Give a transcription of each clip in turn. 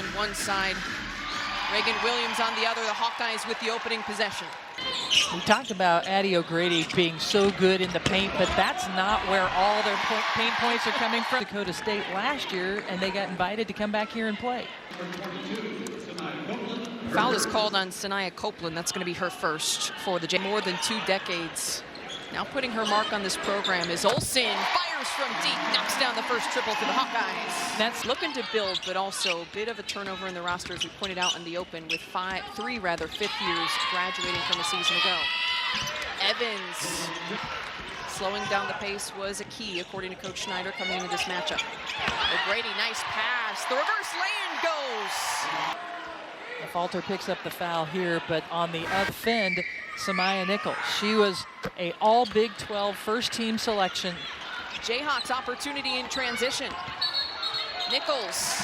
on one side, Reagan Williams on the other. The Hawkeyes with the opening possession. We talked about Addie O'Grady being so good in the paint, but that's not where all their paint points are coming from. Dakota State last year, and they got invited to come back here and play. Foul is called on Sanaya Copeland. That's going to be her first for the more than 2 decades. Now putting her mark on this program is Olsen. Fires from deep, knocks down the first triple for the Hawkeyes. That's looking to build, but also a bit of a turnover in the roster, as we pointed out in the open, with three fifth years graduating from a season ago. Evans slowing down the pace was a key, according to Coach Schneider, coming into this matchup. O'Grady, nice pass. The reverse lane goes. Falter picks up the foul here, but on the offend, Samaya Nichols. She was a all Big 12 first team selection. Jayhawks opportunity in transition. Nichols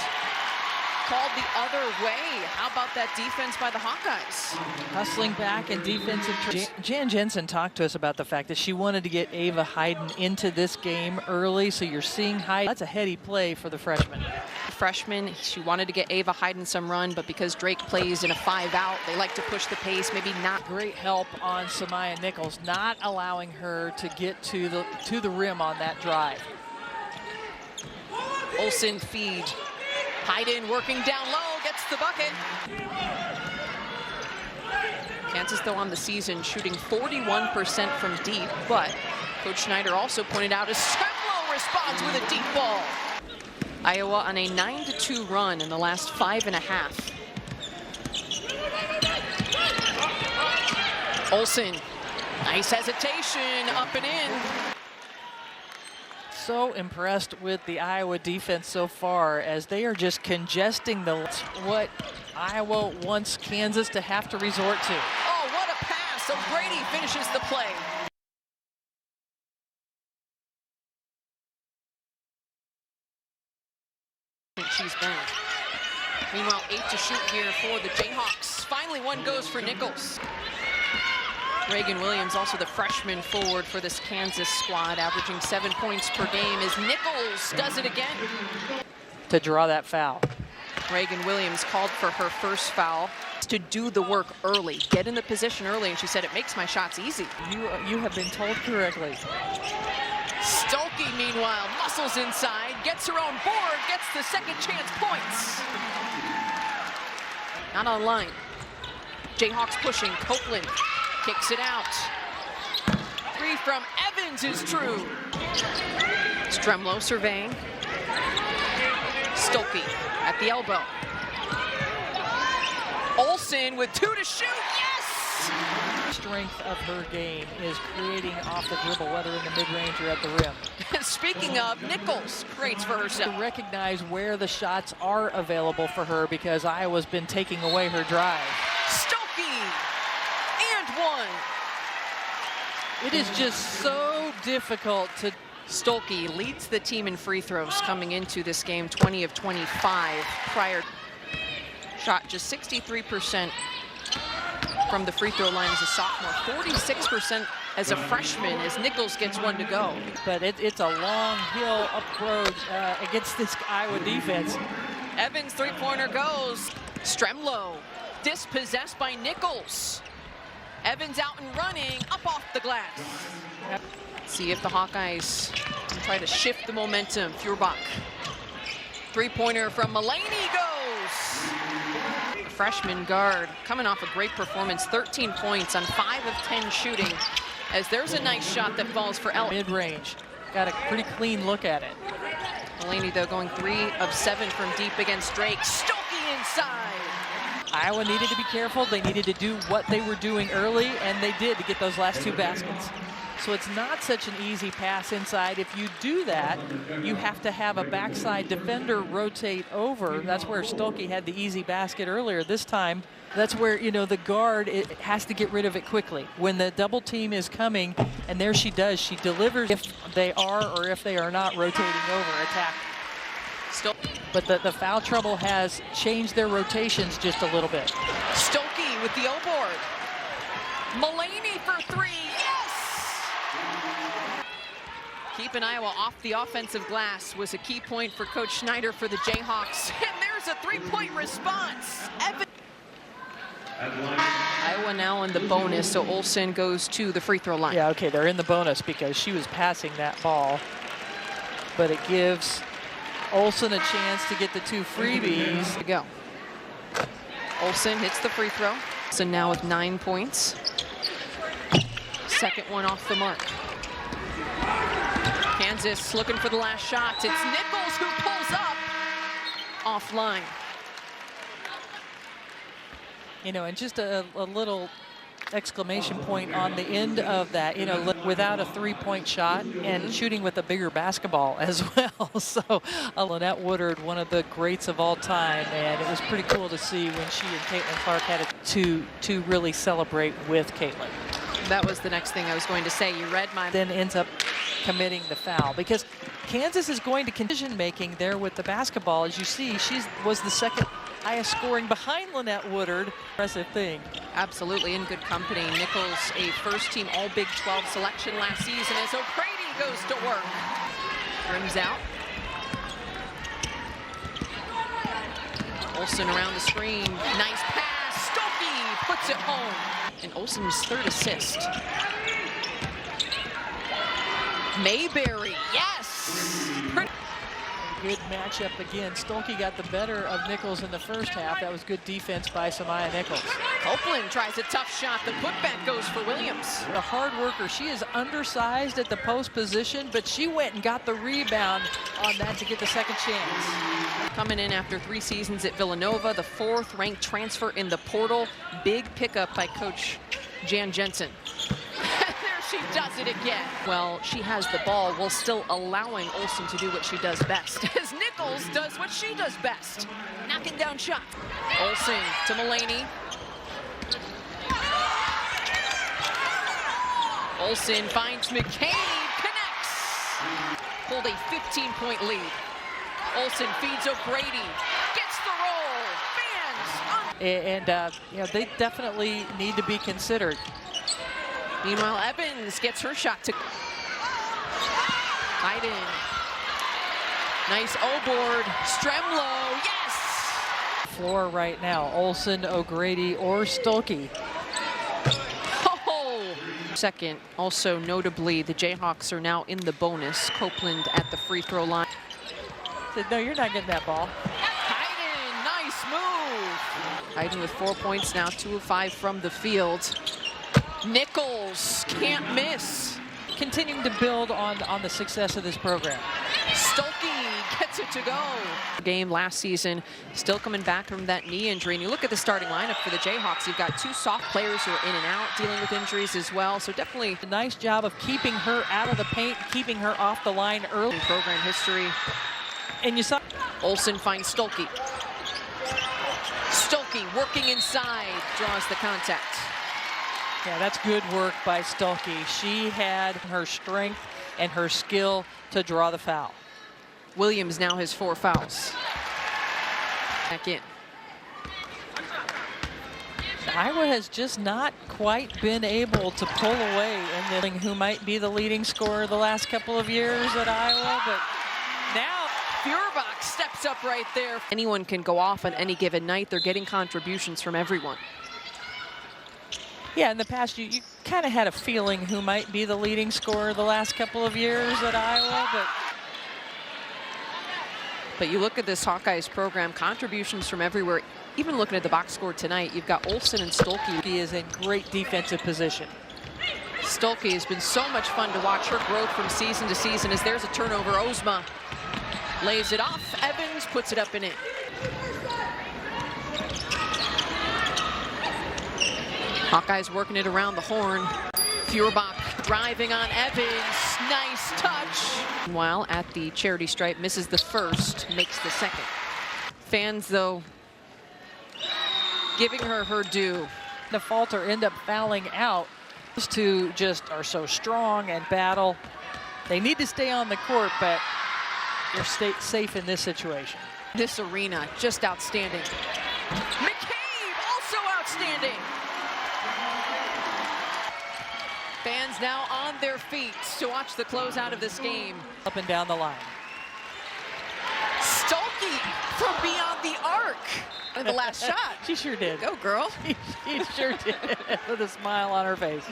called the other way. How about that defense by the Hawkeyes? Hustling back and defensive. Jan Jensen talked to us about the fact that she wanted to get Ava Hayden into this game early, so you're seeing Hayden. That's a heady play for the freshman. Freshman, she wanted to get Ava Hayden some run, but because Drake plays in a 5-out, they like to push the pace, maybe not. Great help on Samaya Nichols, not allowing her to get to the rim on that drive. Olsen feed. Hayden working down low, gets the bucket. Kansas, though, on the season shooting 41% from deep, but Coach Schneider also pointed out as Cyclones responds with a deep ball. Iowa on a 9-2 run in the last 5.5. Olsen, nice hesitation, up and in. So impressed with the Iowa defense so far, as they are just congesting what Iowa wants Kansas to have to resort to. Oh, what a pass. O'Grady finishes the play. She's been. Meanwhile, 8 to shoot here for the Jayhawks. Finally, one goes for Nichols. Reagan Williams, also the freshman forward for this Kansas squad, averaging 7 points per game, as Nichols does it again. To draw that foul. Reagan Williams called for her first foul to do the work early, get in the position early, and she said, it makes my shots easy. You have been told correctly. Stolke, meanwhile, muscles inside, gets her own board, gets the second chance points. Not online. Jayhawks pushing, Copeland kicks it out. 3 from Evans is true. Stremlo surveying. Stolke at the elbow. Olsen with 2 to shoot, yes! Strength of her game is creating off the dribble, whether in the mid-range or at the rim. Speaking of, Nichols creates for herself. To recognize where the shots are available for her, because Iowa's been taking away her drive. Stolke, and one. It is just so difficult to... Stolke leads the team in free throws coming into this game, 20 of 25 prior. Shot just 63% from the free throw line as a sophomore, 46% as a freshman, as Nichols gets one to go. But it's a long hill up road against this Iowa defense. Evans three-pointer goes. Stremlo dispossessed by Nichols. Evans out and running, up off the glass. See if the Hawkeyes can try to shift the momentum. Feuerbach. Three-pointer from Mulaney goes. Freshman guard coming off a great performance, 13 points on 5 of 10 shooting, as there's a nice shot that falls for Ellen. Mid-range, got a pretty clean look at it. Mulaney, though, going 3 of 7 from deep against Drake. Stolke inside. Iowa needed to be careful. They needed to do what they were doing early, and they did to get those last 2 baskets. So it's not such an easy pass inside. If you do that, you have to have a backside defender rotate over. That's where Stolke had the easy basket earlier. This time, that's where, you know, the guard has to get rid of it quickly. When the double team is coming, and there she does, she delivers if they are or if they are not rotating over, attack. But the foul trouble has changed their rotations just a little bit. Stolke with the O-board. Mulaney for 3, yes! Keeping Iowa off the offensive glass was a key point for Coach Schneider for the Jayhawks. And there's a three-point response. Iowa now in the bonus, so Olsen goes to the free throw line. Yeah, okay, they're in the bonus because she was passing that ball. But it gives Olsen a chance to get the two freebies. To go. Olsen hits the free throw. So now with 9 points. Second one off the mark. Kansas looking for the last shot. It's Nichols who pulls up offline. You know, and just a little exclamation point on the end of that, you know, without a three-point shot and shooting with a bigger basketball as well. So Lynette Woodard, one of the greats of all time, and it was pretty cool to see when she and Caitlin Clark had it to really celebrate with Caitlin. That was the next thing I was going to say. You read my... Then ends up committing the foul because Kansas is going to decision making there with the basketball. As you see, she was the second highest scoring behind Lynette Woodard. Impressive thing. Absolutely in good company. Nichols, a first-team All-Big 12 selection last season as O'Grady goes to work. Rims out. Olsen around the screen. Nice pass. Stokey puts it home. And Olsen's third assist. Mayberry, yes! Good matchup again. Stolke got the better of Nichols in the first half. That was good defense by Samaya Nichols. Copeland tries a tough shot. The putback goes for Williams. A hard worker. She is undersized at the post position, but she went and got the rebound on that to get the second chance. Coming in after 3 seasons at Villanova, the 4th ranked transfer in the portal. Big pickup by Coach Jan Jensen. She does it again. Well, she has the ball while still allowing Olsen to do what she does best, as Nichols does what she does best, knocking down shots. Olsen to Mulaney. Olsen finds McCabe, connects. Pulled a 15-point lead. Olsen feeds O'Grady, gets the roll, fans. And you know, they definitely need to be considered. Meanwhile, Evans gets her shot to Hayden. Nice O-board. Stremlo, yes! Floor right now, Olsen, O'Grady, or Stolke. Oh! Second, also notably, the Jayhawks are now in the bonus. Copeland at the free throw line. Said, no, you're not getting that ball. Hayden, nice move. Hayden with 4 points now, 2 of 5 from the field. Nichols can't miss. Continuing to build on the success of this program. Stolke gets it to go. Game last season, still coming back from that knee injury. And you look at the starting lineup for the Jayhawks, you've got 2 soft players who are in and out dealing with injuries as well. So definitely a nice job of keeping her out of the paint, keeping her off the line early. In program history. And you saw Olsen finds Stolke. Stolke working inside, draws the contact. Yeah, that's good work by Stolke. She had her strength and her skill to draw the foul. Williams now has 4 fouls. Back in. Iowa has just not quite been able to pull away in the who might be the leading scorer the last couple of years at Iowa, but now Feuerbach steps up right there. Anyone can go off on any given night. They're getting contributions from everyone. Yeah, in the past, you kind of had a feeling who might be the leading scorer the last couple of years at Iowa, but you look at this Hawkeyes program, contributions from everywhere. Even looking at the box score tonight, you've got Olsen and Stolke. He is in great defensive position. Stolke has been so much fun to watch her growth from season to season as there's a turnover. Ozma lays it off. Evans puts it up and in. Hawkeyes working it around the horn. Feuerbach driving on Evans. Nice touch. Meanwhile, at the charity stripe, misses the first, makes the second. Fans, though, giving her her due. The falter end up fouling out. Those two just are so strong and battle. They need to stay on the court, but they're safe in this situation. This arena, just outstanding. McCabe, also outstanding. Fans now on their feet to watch the closeout of this game. Up and down the line. Stolke from beyond the arc. mark on the last shot. She sure did. Go, girl. She sure did, with a smile on her face.